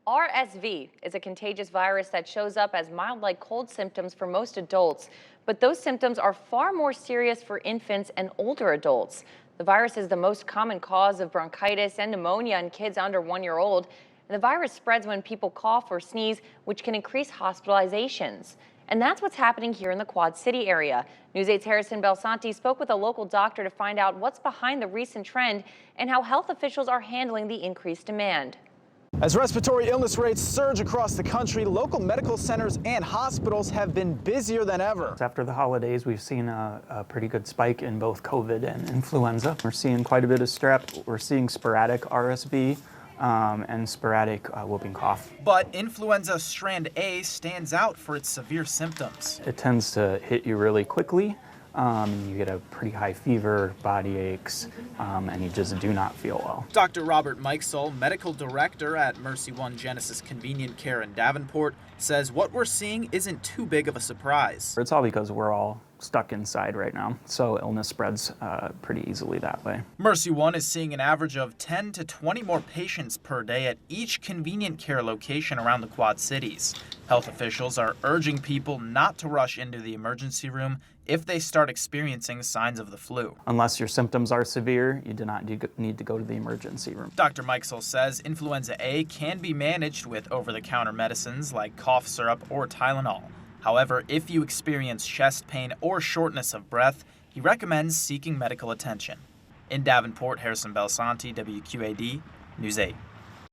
RSV is a contagious virus that shows up as mild like cold symptoms for most adults, but those symptoms are far more serious for infants and older adults. The virus is the most common cause of bronchitis and pneumonia in kids under 1 year old. And the virus spreads when people cough or sneeze, which can increase hospitalizations. And that's what's happening here in the Quad City area. News 8's Harrison Belsanti spoke with a local doctor to find out what's behind the recent trend and how health officials are handling the increased demand. As respiratory illness rates surge across the country, local medical centers and hospitals have been busier than ever. After the holidays, we've seen a pretty good spike in both COVID and influenza. We're seeing quite a bit of strep. We're seeing sporadic RSV and sporadic whooping cough. But influenza strand A stands out for its severe symptoms. It tends to hit you really quickly. You get a pretty high fever, body aches, and you just do not feel well. Dr. Robert Mikesell, medical director at Mercy One Genesis Convenient Care in Davenport, says what we're seeing isn't too big of a surprise. It's all because we're all stuck inside right now, so illness spreads pretty easily that way. Mercy One is seeing an average of 10 to 20 more patients per day at each convenient care location around the Quad Cities. Health officials are urging people not to rush into the emergency room if they start experiencing signs of the flu. Unless your symptoms are severe, you do not need to go to the emergency room. Dr. Mikesell says influenza A can be managed with over-the-counter medicines like cough syrup or Tylenol. However, if you experience chest pain or shortness of breath, he recommends seeking medical attention. In Davenport, Harrison Belsanti, WQAD, News 8.